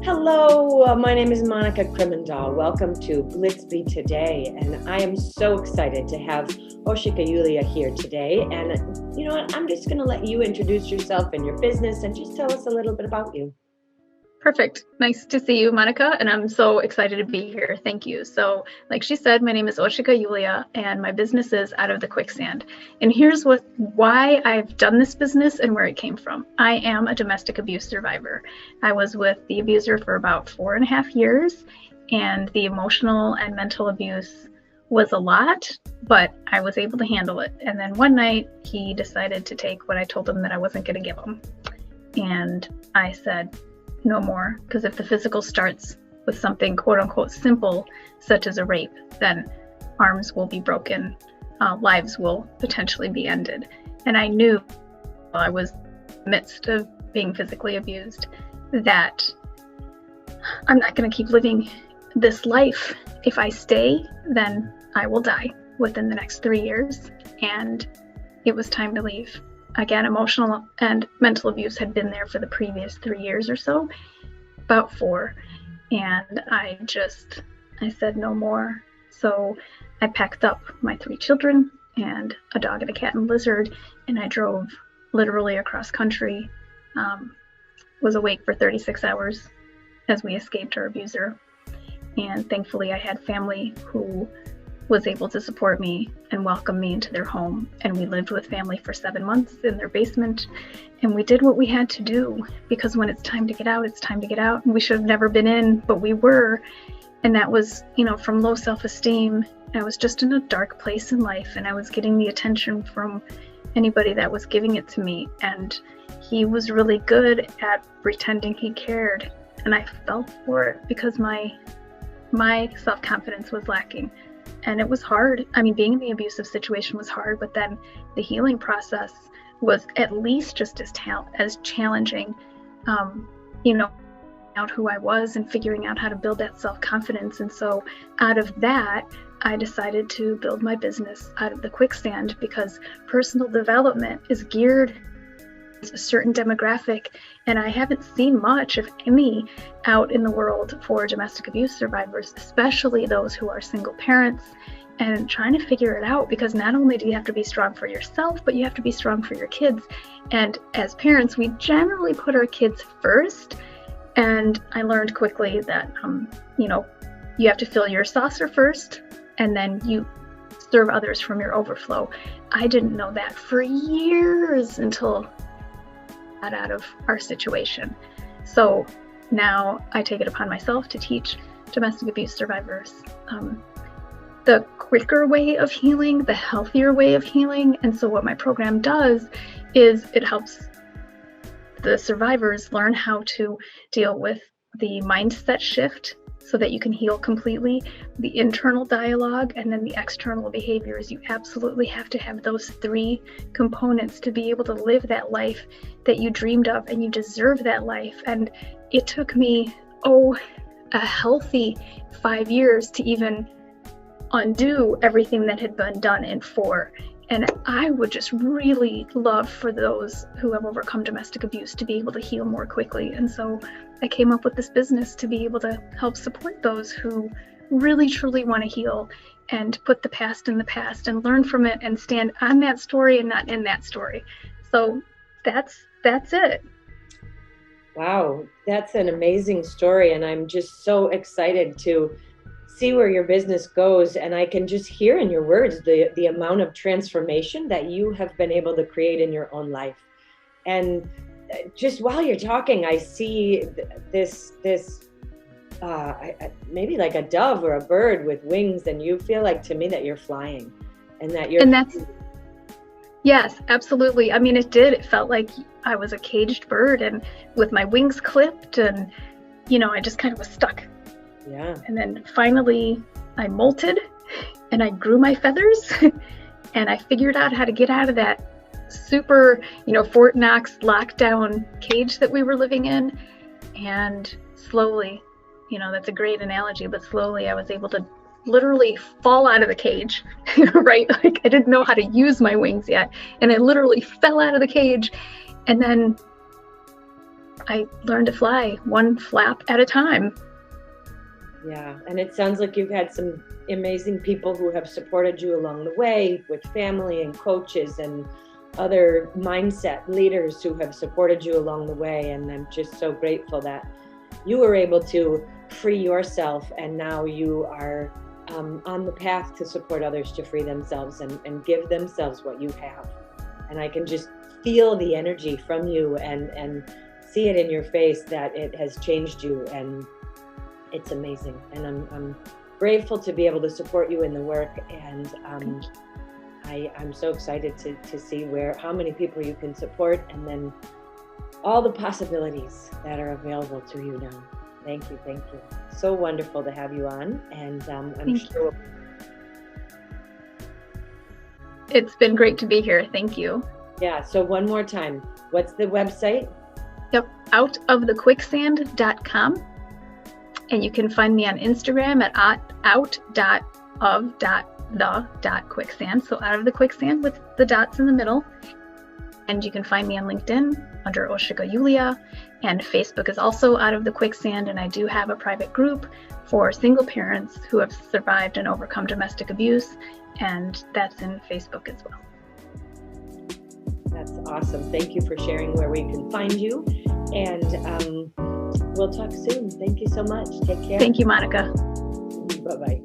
Hello, my name is Monica Krimendahl. Welcome to BlitzBe today, and I am so excited to have Oshika Yulia here today. And you know what? I'm just going to let you introduce yourself and your business and just tell us a little bit about you. Perfect. Nice to see you, Monica, and I'm so excited to be here. Thank you. So, like she said, my name is Oshika Yulia, and my business is out of the Quicksand. And here's why I've done this business and where it came from. I am a domestic abuse survivor. I was with the abuser for about 4.5 years, and the emotional and mental abuse was a lot, but I was able to handle it. And then one night, he decided to take what I told him that I wasn't going to give him. And I said, no more, because if the physical starts with something quote unquote simple, such as a rape, then arms will be broken, lives will potentially be ended. And I knew while I was in the midst of being physically abused that I'm not going to keep living this life. If I stay, then I will die within the next 3 years. And it was time to leave. Again, emotional and mental abuse had been there for the previous 3 years or so, about 4. And I said no more. So I packed up my 3 children and a dog and a cat and lizard, and I drove literally across country, was awake for 36 hours as we escaped our abuser. And thankfully I had family who was able to support me and welcome me into their home. And we lived with family for 7 months in their basement. And we did what we had to do, because when it's time to get out, it's time to get out. And we should have never been in, but we were. And that was, from low self-esteem. I was just in a dark place in life, and I was getting the attention from anybody that was giving it to me. And he was really good at pretending he cared. And I fell for it because my self-confidence was lacking. And it was hard. I mean, being in the abusive situation was hard, but then the healing process was at least just as challenging, out who I was and figuring out how to build that self-confidence. And so out of that, I decided to build my business out of the Quicksand, because personal development is geared to a certain demographic. And I haven't seen much, if any, out in the world for domestic abuse survivors, especially those who are single parents and trying to figure it out, because not only do you have to be strong for yourself, but you have to be strong for your kids. And as parents, we generally put our kids first. And I learned quickly that, you have to fill your saucer first, and then you serve others from your overflow. I didn't know that for years until out of our situation. So now I take it upon myself to teach domestic abuse survivors the quicker way of healing, the healthier way of healing. And so what my program does is it helps the survivors learn how to deal with the mindset shift so that you can heal completely, the internal dialogue, and then the external behaviors. You absolutely have to have those 3 components to be able to live that life that you dreamed of, and you deserve that life. And it took me, a healthy 5 years to even undo everything that had been done in 4. And I would just really love for those who have overcome domestic abuse to be able to heal more quickly. And so I came up with this business to be able to help support those who really, truly want to heal and put the past in the past and learn from it and stand on that story and not in that story. So that's it. Wow, that's an amazing story. And I'm just so excited to see where your business goes. And I can just hear in your words the amount of transformation that you have been able to create in your own life. And just while you're talking, I see this maybe like a dove or a bird with wings, and you feel like to me that you're flying, and that you're. And that's, yes, absolutely. I mean, it felt like I was a caged bird, and with my wings clipped, and I just kind of was stuck. Yeah. And then finally I molted and I grew my feathers and I figured out how to get out of that super, Fort Knox lockdown cage that we were living in. And slowly, that's a great analogy, but slowly I was able to literally fall out of the cage, right? Like I didn't know how to use my wings yet. And I literally fell out of the cage. And then I learned to fly one flap at a time. Yeah, and it sounds like you've had some amazing people who have supported you along the way, with family and coaches and other mindset leaders who have supported you along the way. And I'm just so grateful that you were able to free yourself, and now you are on the path to support others to free themselves and give themselves what you have. And I can just feel the energy from you and see it in your face that it has changed you, and it's amazing. And I'm grateful to be able to support you in the work, and I'm so excited to see how many people you can support, and then all the possibilities that are available to you now. Thank you. So wonderful to have you on, and I'm sure. It's been great to be here. Thank you. Yeah, so one more time, what's the website? Yep, outofthequicksand.com. And you can find me on Instagram at out.of.the.quicksand. So out of the quicksand with the dots in the middle. And you can find me on LinkedIn under Oshika Yulia. And Facebook is also Out of the Quicksand. And I do have a private group for single parents who have survived and overcome domestic abuse. And that's in Facebook as well. That's awesome. Thank you for sharing where we can find you. And we'll talk soon. Thank you so much. Take care. Thank you, Monica. Bye-bye.